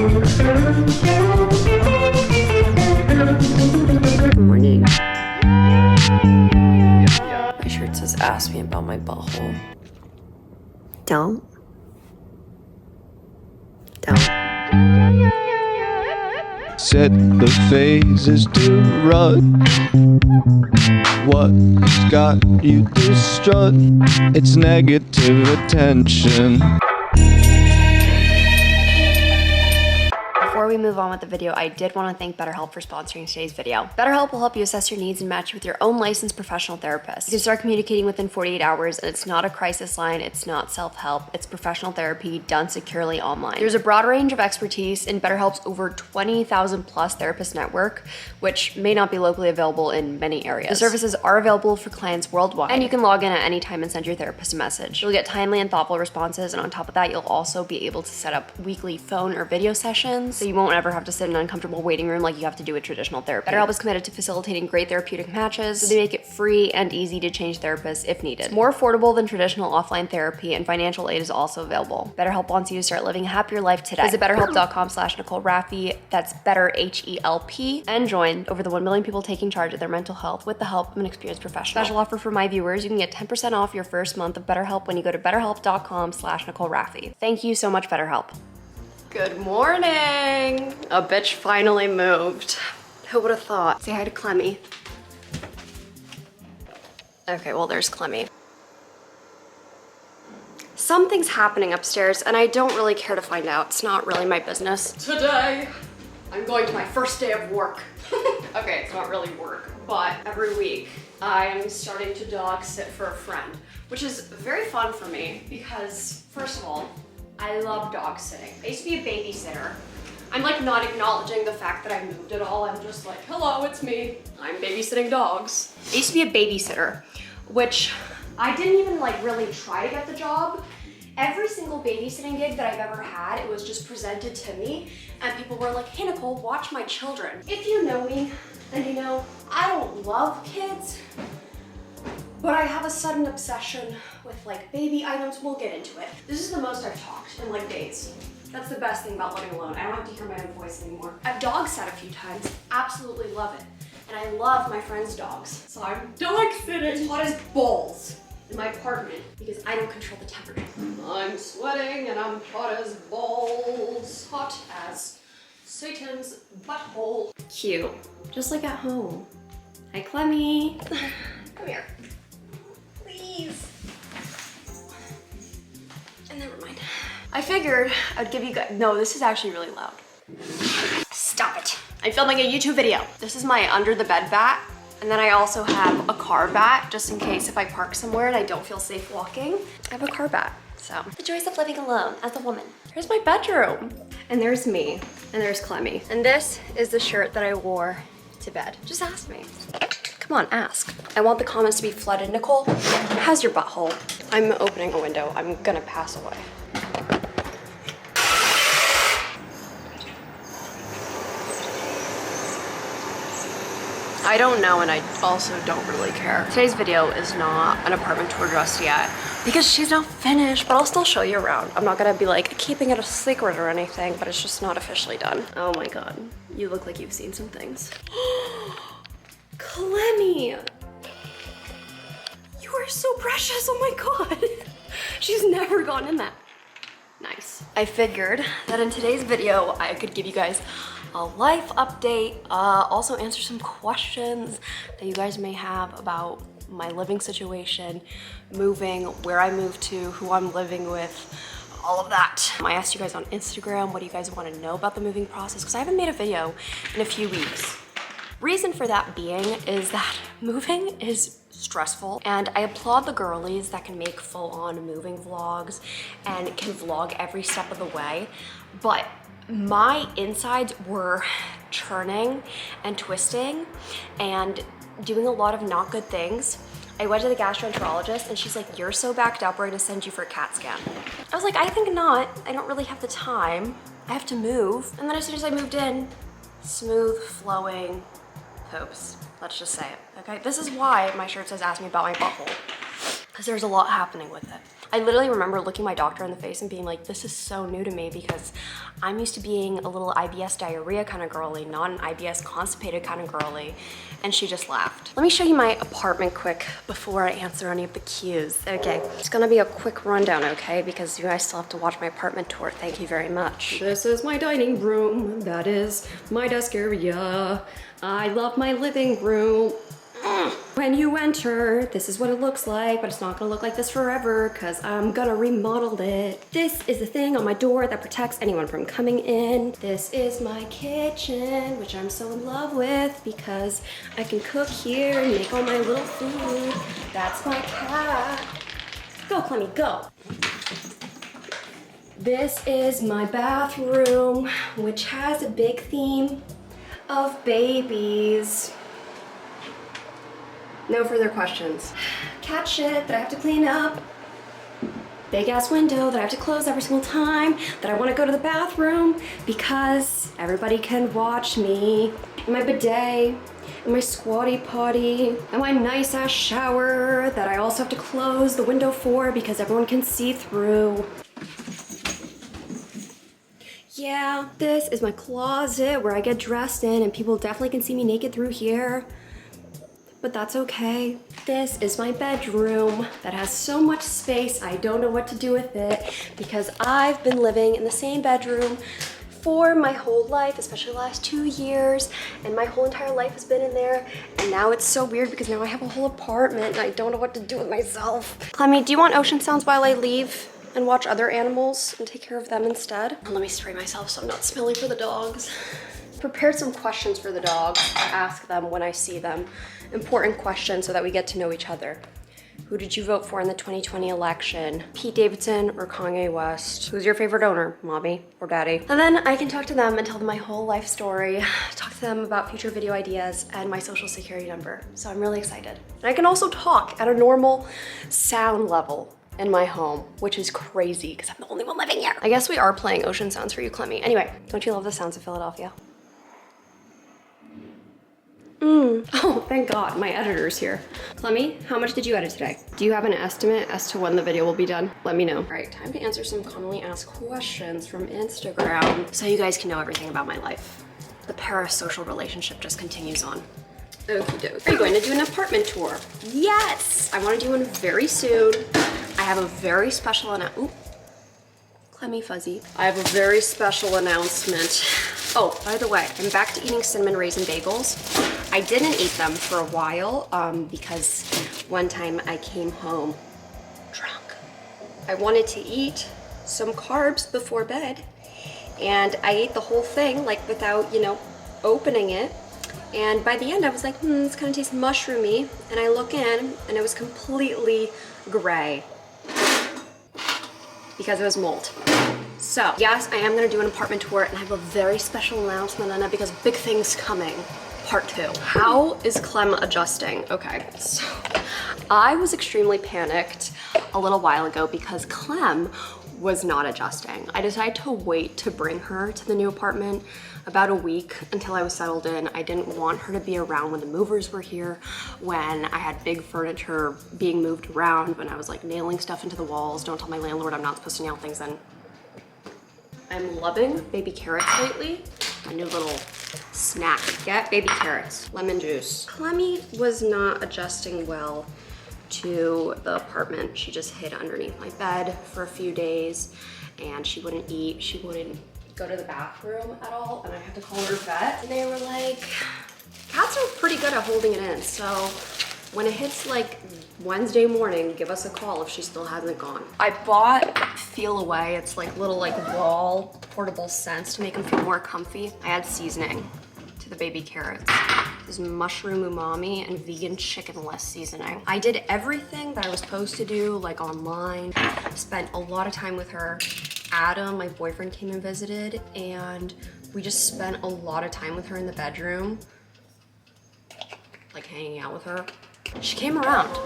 Morning. My shirt says ask me about my butthole. Don't. Set the phases to run. What's got you distraught? It's negative attention. Before we move on with the video, I did want to thank BetterHelp for sponsoring today's video. BetterHelp will help you assess your needs and match you with your own licensed professional therapist. You can start communicating within 48 hours, and it's not a crisis line, it's not self-help, it's professional therapy done securely online. There's a broad range of expertise in BetterHelp's over 20,000 plus therapist network, which may not be locally available in many areas. The services are available for clients worldwide, and you can log in at any time and send your therapist a message. You'll get timely and thoughtful responses, and on top of that, you'll also be able to set up weekly phone or video sessions, so you won't ever have to sit in an uncomfortable waiting room like you have to do with traditional therapy. BetterHelp is committed to facilitating great therapeutic matches, so they make it free and easy to change therapists if needed. It's more affordable than traditional offline therapy, and financial aid is also available. BetterHelp wants you to start living a happier life today. Visit betterhelp.com/Nicole Rafiee, that's better HELP, and join over the 1 million people taking charge of their mental health with the help of an experienced professional. Special offer for my viewers, you can get 10% off your first month of BetterHelp when you go to betterhelp.com/Nicole Rafiee. Thank you so much, BetterHelp. Good morning! A bitch finally moved. Who would have thought? Say hi to Clemmy. Okay, well, there's Clemmy. Something's happening upstairs, and I don't really care to find out. It's not really my business. Today, I'm going to my first day of work. Okay, it's not really work, but every week, I am starting to dog sit for a friend, which is very fun for me because, first of all, I love dog sitting. I used to be a babysitter. I'm like not acknowledging the fact that I moved at all. I'm just like, hello, it's me. I'm babysitting dogs. I used to be a babysitter, which I didn't even like really try to get the job. Every single babysitting gig that I've ever had, it was just presented to me and people were like, hey Nicole, watch my children. If you know me, then you know I don't love kids, but I have a sudden obsession with like baby items. We'll get into it. This is the most I've talked in like days. That's the best thing about living alone. I don't have to hear my own voice anymore. I've dog sat a few times, absolutely love it. And I love my friends' dogs. So I'm dog sitting. It's hot as balls in my apartment because I don't control the temperature. I'm sweating and I'm hot as balls. Hot as Satan's butthole. Cute, just like at home. Hi, Clemmy. Come here. Please. And never mind. I figured I'd give you guys, no, this is actually really loud. Stop it. I'm filming a YouTube video. This is my under the bed bat. And then I also have a car bat, just in case if I park somewhere and I don't feel safe walking. I have a car bat, so. The joys of living alone as a woman. Here's my bedroom. And there's me, and there's Clemmy. And this is the shirt that I wore to bed. Just ask me. Come on, ask. I want the comments to be flooded. Nicole, how's your butthole? I'm opening a window. I'm gonna pass away. I don't know, and I also don't really care. Today's video is not an apartment tour just yet because she's not finished, but I'll still show you around. I'm not gonna be like keeping it a secret or anything, but it's just not officially done. Oh my God, you look like you've seen some things. Clemmy, you are so precious, oh my God. She's never gone in that. Nice. I figured that in today's video, I could give you guys a life update, also answer some questions that you guys may have about my living situation, moving, where I moved to, who I'm living with, all of that. I asked you guys on Instagram, what do you guys want to know about the moving process? Because I haven't made a video in a few weeks. Reason for that being is that moving is stressful, and I applaud the girlies that can make full-on moving vlogs and can vlog every step of the way, but my insides were churning and twisting and doing a lot of not good things. I went to the gastroenterologist and she's like, you're so backed up, we're gonna send you for a CAT scan. I was like, I think not. I don't really have the time. I have to move. And then as soon as I moved in, smooth flowing poops. Let's just say it, okay? This is why my shirt says ask me about my butthole, because there's a lot happening with it. I literally remember looking my doctor in the face and being like, this is so new to me because I'm used to being a little IBS diarrhea kind of girly, not an IBS constipated kind of girly. And she just laughed. Let me show you my apartment quick before I answer any of the Qs. Okay, it's gonna be a quick rundown, okay? Because you guys still have to watch my apartment tour. Thank you very much. This is my dining room. That is my desk area. I love my living room. When you enter, this is what it looks like, but it's not gonna look like this forever because I'm gonna remodel it. This is the thing on my door that protects anyone from coming in. This is my kitchen, which I'm so in love with because I can cook here and make all my little food. That's my cat. Go, Clemmy, go. This is my bathroom, which has a big theme of babies. No further questions. Cat shit that I have to clean up. Big ass window that I have to close every single time that I want to go to the bathroom because everybody can watch me. And my bidet, and my squatty potty, and my nice ass shower that I also have to close the window for because everyone can see through. Yeah, this is my closet where I get dressed in and people definitely can see me naked through here. But that's okay. This is my bedroom that has so much space, I don't know what to do with it because I've been living in the same bedroom for my whole life, especially the last 2 years, and my whole entire life has been in there, and now it's so weird because now I have a whole apartment and I don't know what to do with myself. Clemmy, do you want ocean sounds while I leave and watch other animals and take care of them instead? Let me spray myself so I'm not smelly for the dogs. Prepared some questions for the dogs to ask them when I see them. Important questions so that we get to know each other. Who did you vote for in the 2020 election? Pete Davidson or Kanye West? Who's your favorite owner, mommy or daddy? And then I can talk to them and tell them my whole life story, talk to them about future video ideas and my social security number. So I'm really excited. And I can also talk at a normal sound level in my home, which is crazy because I'm the only one living here. I guess we are playing ocean sounds for you, Clemmy. Anyway, don't you love the sounds of Philadelphia? Oh, thank God, my editor's here. Clemmy, how much did you edit today? Do you have an estimate as to when the video will be done? Let me know. All right, time to answer some commonly asked questions from Instagram so you guys can know everything about my life. The parasocial relationship just continues on. Okie doke. Are you going to do an apartment tour? Yes! I want to do one very soon. I have a very special Clemmy Fuzzy. I have a very special announcement. Oh, by the way, I'm back to eating cinnamon raisin bagels. I didn't eat them for a while because one time I came home drunk. I wanted to eat some carbs before bed and I ate the whole thing like without, opening it. And by the end I was like, this kind of tastes mushroomy. And I look in and it was completely gray because it was mold. So yes, I am gonna do an apartment tour and I have a very special announcement on it because big things coming. Part 2. How is Clem adjusting? Okay, so I was extremely panicked a little while ago because Clem was not adjusting. I decided to wait to bring her to the new apartment about a week until I was settled in. I didn't want her to be around when the movers were here, when I had big furniture being moved around, when I was like nailing stuff into the walls. Don't tell my landlord I'm not supposed to nail things in. I'm loving baby carrots lately. My new little snack. Get baby carrots, lemon juice. Clemmy was not adjusting well to the apartment. She just hid underneath my bed for a few days and she wouldn't eat. She wouldn't go to the bathroom at all and I had to call her vet. And they were like, cats are pretty good at holding it in. So when it hits like Wednesday morning, give us a call if she still hasn't gone. I bought Feel Away. It's like little wall portable scents to make them feel more comfy. I add seasoning to the baby carrots. This is mushroom umami and vegan chickenless seasoning. I did everything that I was supposed to do online. Spent a lot of time with her. Adam, my boyfriend, came and visited and we just spent a lot of time with her in the bedroom, like hanging out with her. She came around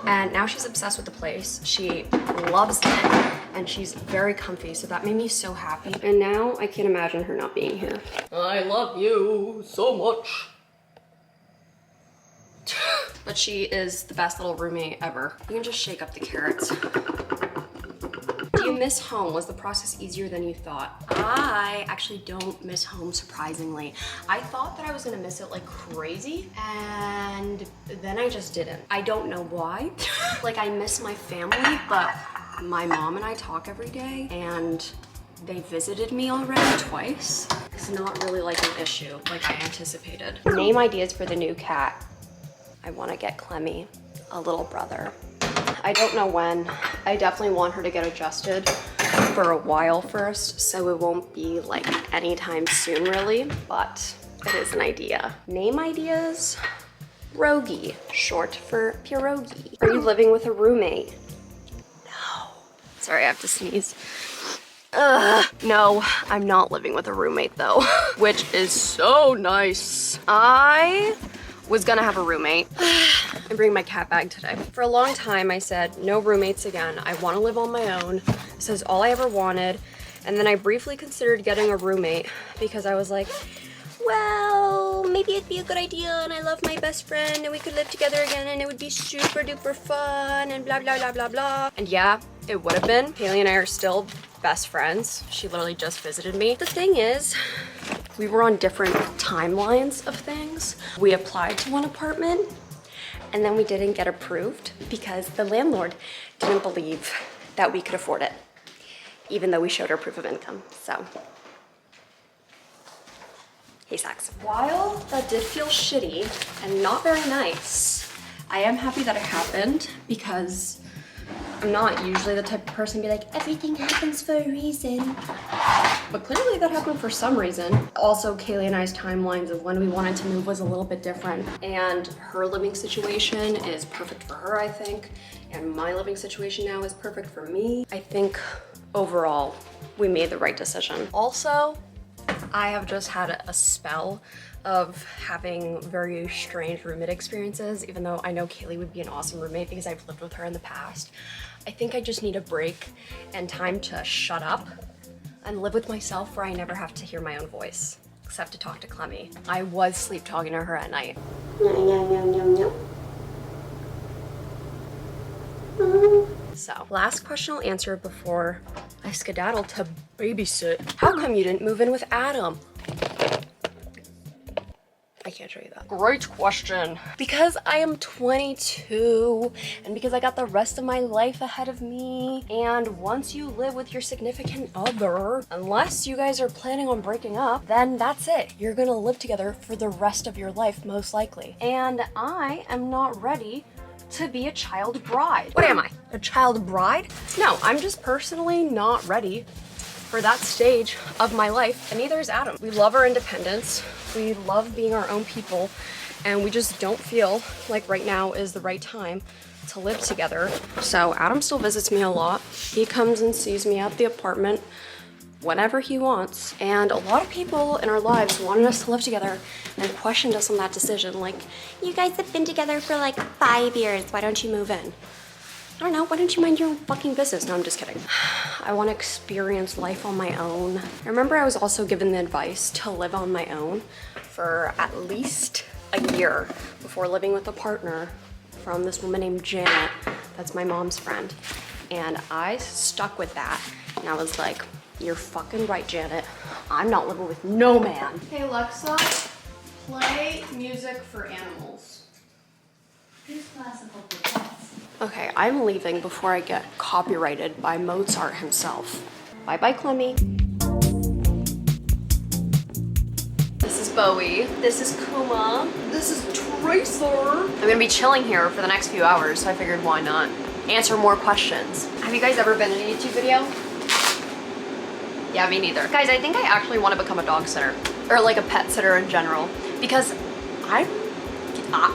and now she's obsessed with the place. She loves it and she's very comfy, so that made me so happy. And now I can't imagine her not being here. I love you so much. But she is the best little roommate ever. You can just shake up the carrots. miss home? Was the process easier than you thought? I actually don't miss home, surprisingly. I thought that I was gonna miss it like crazy, and then I just didn't. I don't know why. Like, I miss my family, but my mom and I talk every day, and they visited me already twice. It's not really like an issue like I anticipated. Name ideas for the new cat. I wanna get Clemmy a little brother. I don't know when. I definitely want her to get adjusted for a while first, so it won't be like anytime soon really, but it is an idea. Name ideas? Rogie, short for pierogi. Are you living with a roommate? No. Sorry, I have to sneeze. No, I'm not living with a roommate though, which is so nice. I was gonna have a roommate. I'm bringing my cat bag today. For a long time, I said, no roommates again. I wanna live on my own. This is all I ever wanted. And then I briefly considered getting a roommate because I was like, well, maybe it'd be a good idea and I love my best friend and we could live together again and it would be super duper fun and blah, blah, blah, blah, blah. And yeah, it would have been. Haley and I are still best friends. She literally just visited me. The thing is, we were on different timelines of things. We applied to one apartment and then we didn't get approved because the landlord didn't believe that we could afford it, even though we showed our proof of income, so. He sucks. While that did feel shitty and not very nice, I am happy that it happened because I'm not usually the type of person to be like, everything happens for a reason. But clearly that happened for some reason. Also, Kaylee and I's timelines of when we wanted to move was a little bit different. And her living situation is perfect for her, I think. And my living situation now is perfect for me. I think overall, we made the right decision. Also, I have just had a spell of having very strange roommate experiences, even though I know Kaylee would be an awesome roommate because I've lived with her in the past. I think I just need a break and time to shut up and live with myself where I never have to hear my own voice, except to talk to Clemmy. I was sleep talking to her at night. So, last question I'll answer before I skedaddle to babysit. How come you didn't move in with Adam? I can't show you that. Great question. Because I am 22 and because I got the rest of my life ahead of me. And once you live with your significant other, unless you guys are planning on breaking up, then that's it. You're gonna live together for the rest of your life, most likely. And I am not ready to be a child bride. What am I? A child bride? No, I'm just personally not ready for that stage of my life, and neither is Adam. We love our independence, we love being our own people, and we just don't feel like right now is the right time to live together. So Adam still visits me a lot. He comes and sees me at the apartment whenever he wants, and a lot of people in our lives wanted us to live together and questioned us on that decision, like, you guys have been together for like 5 years, why don't you move in? I don't know, why don't you mind your own fucking business? No, I'm just kidding. I want to experience life on my own. I remember I was also given the advice to live on my own for at least a year before living with a partner from this woman named Janet. That's my mom's friend. And I stuck with that. And I was like, you're fucking right, Janet. I'm not living with no man. Hey, Alexa, play music for animals. Who's classical for pets? Okay, I'm leaving before I get copyrighted by Mozart himself. Bye-bye, Clemmy. This is Bowie. This is Kuma. This is Tracer. I'm gonna be chilling here for the next few hours, so I figured why not answer more questions. Have you guys ever been in a YouTube video? Yeah, me neither. Guys, I think I actually want to become a dog sitter, or like a pet sitter in general, because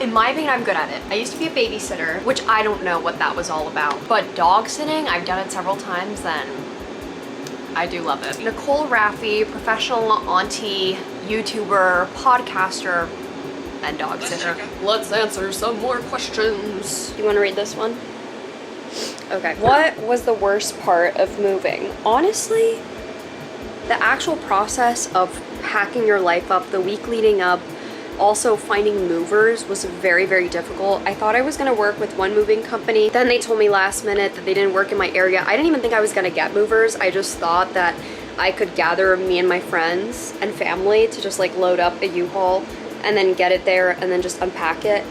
in my opinion, I'm good at it. I used to be a babysitter, which I don't know what that was all about. But dog sitting, I've done it several times and I do love it. Nicole Rafiee, professional auntie, YouTuber, podcaster, and dog sitter. Let's answer some more questions. You want to read this one? Okay. What was the worst part of moving? Honestly, the actual process of packing your life up, the week leading up, Also, finding movers was very, very difficult. I thought I was gonna work with one moving company. Then they told me last minute that they didn't work in my area. I didn't even think I was gonna get movers. I just thought that I could gather me and my friends and family to just like load up a U-Haul and then get it there and then just unpack it.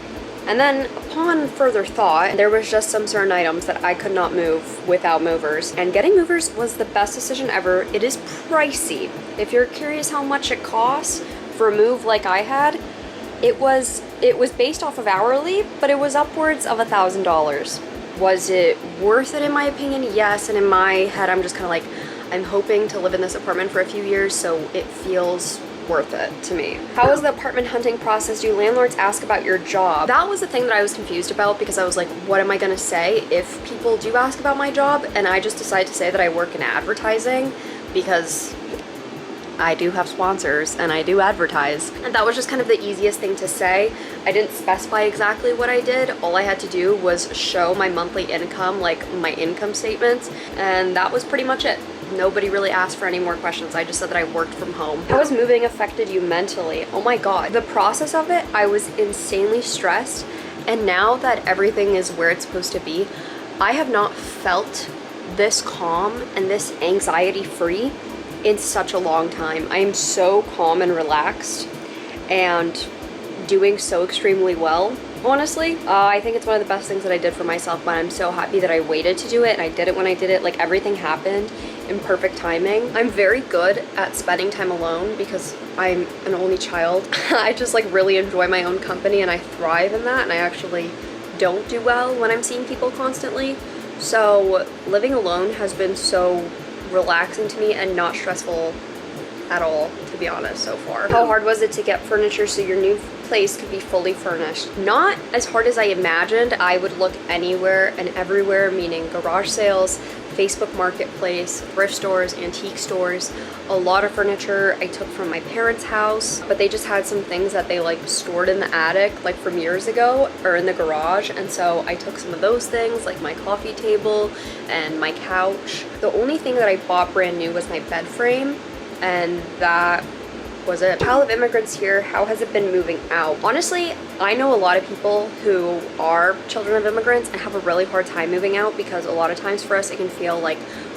And then upon further thought, there was just some certain items that I could not move without movers. And getting movers was the best decision ever. It is pricey. If you're curious how much it costs for a move like I had, it was based off of hourly, but it was upwards of $1,000. Was it worth it in my opinion? Yes, and in my head I'm just kind of like, I'm hoping to live in this apartment for a few years, so it feels worth it to me. How was the apartment hunting process? Do landlords ask about your job? That was the thing that I was confused about, because I was like, what am I gonna say if people do ask about my job? And I just decided to say that I work in advertising because I do have sponsors and I do advertise. And that was just kind of the easiest thing to say. I didn't specify exactly what I did. All I had to do was show my monthly income, like my income statements, and that was pretty much it. Nobody really asked for any more questions. I just said that I worked from home. How has moving affected you mentally? Oh my God. The process of it, I was insanely stressed. And now that everything is where it's supposed to be, I have not felt this calm and this anxiety free in such a long time. I am so calm and relaxed and doing so extremely well. Honestly, I think it's one of the best things that I did for myself, but I'm so happy that I waited to do it and I did it when I did it. Like, everything happened in perfect timing. I'm very good at spending time alone because I'm an only child. I just like really enjoy my own company and I thrive in that, and I actually don't do well when I'm seeing people constantly. So living alone has been so relaxing to me and not stressful at all, to be honest, so far. How hard was it to get furniture so your new place could be fully furnished? Not as hard as I imagined. I would look anywhere and everywhere, meaning garage sales, Facebook Marketplace, thrift stores, antique stores. A lot of furniture I took from my parents' house, but they just had some things that they like stored in the attic like from years ago or in the garage, and so I took some of those things, like my coffee table and my couch. The only thing that I bought brand new was my bed frame, and that was it. Child of immigrants here, how has it been moving out? Honestly, I know a lot of people who are children of immigrants and have a really hard time moving out, because a lot of times for us it can feel like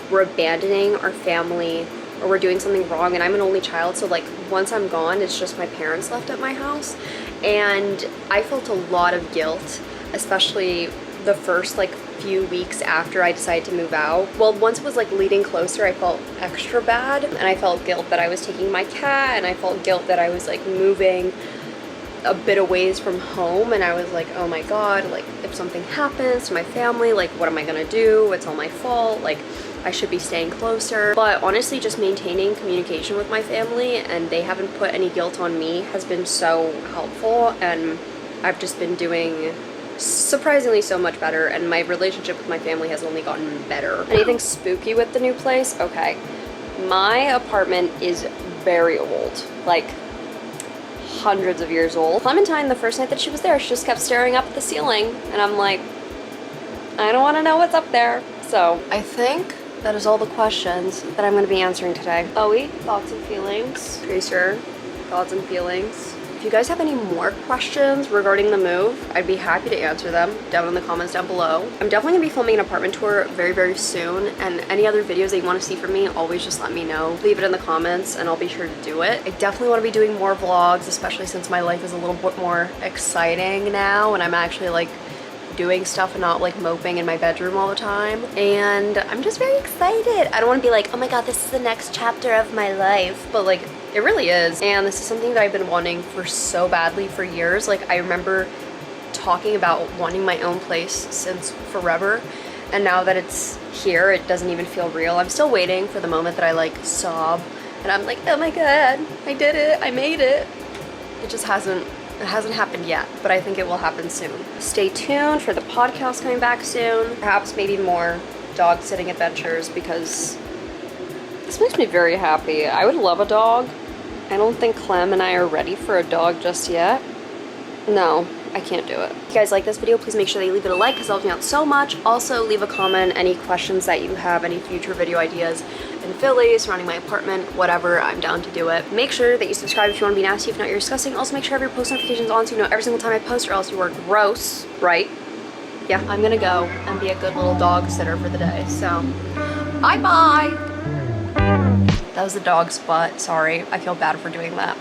we're abandoning our family or we're doing something wrong. And I'm an only child, so like once I'm gone, it's just my parents left at my house. And I felt a lot of guilt, especially the first like few weeks after I decided to move out. Well, once it was like leading closer, I felt extra bad, and I felt guilt that I was taking my cat, and I felt guilt that I was like moving a bit of ways from home, and I was like, oh my God, like if something happens to my family, like what am I gonna do? It's all my fault, like I should be staying closer. But honestly, just maintaining communication with my family and they haven't put any guilt on me has been so helpful, and I've just been doing surprisingly so much better, and my relationship with my family has only gotten better. Anything spooky with the new place? Okay, my apartment is very old, like hundreds of years old. Clementine, the first night that she was there, she just kept staring up at the ceiling, and I'm like, I don't want to know what's up there. So I think that is all the questions that I'm going to be answering today. Owie, thoughts and feelings? Tracer, thoughts and feelings? If you guys have any more questions regarding the move, I'd be happy to answer them down in the comments down below. I'm definitely gonna be filming an apartment tour very, very soon, and any other videos that you wanna see from me, always just let me know. Leave it in the comments and I'll be sure to do it. I definitely wanna be doing more vlogs, especially since my life is a little bit more exciting now and I'm actually like doing stuff and not like moping in my bedroom all the time. And I'm just very excited. I don't want to be like, oh my God, this is the next chapter of my life, but like it really is. And this is something that I've been wanting for so badly for years. Like I remember talking about wanting my own place since forever, and now that it's here, it doesn't even feel real. I'm still waiting for the moment that I like sob and I'm like, oh my God, I did it, I made it. It just hasn't happened yet, but I think it will happen soon. Stay tuned for the podcast coming back soon. Perhaps maybe more dog sitting adventures, because this makes me very happy. I would love a dog. I don't think Clem and I are ready for a dog just yet. No, I can't do it. If you guys like this video, please make sure that you leave it a like because it helps me out so much. Also, leave a comment, any questions that you have, any future video ideas in Philly, surrounding my apartment, whatever, I'm down to do it. Make sure that you subscribe if you want to be nasty, if not, you're disgusting. Also, make sure you have your post notifications on so you know every single time I post, or else you are gross, right? Yeah, I'm gonna go and be a good little dog sitter for the day, so bye-bye. That was the dog's butt, sorry. I feel bad for doing that.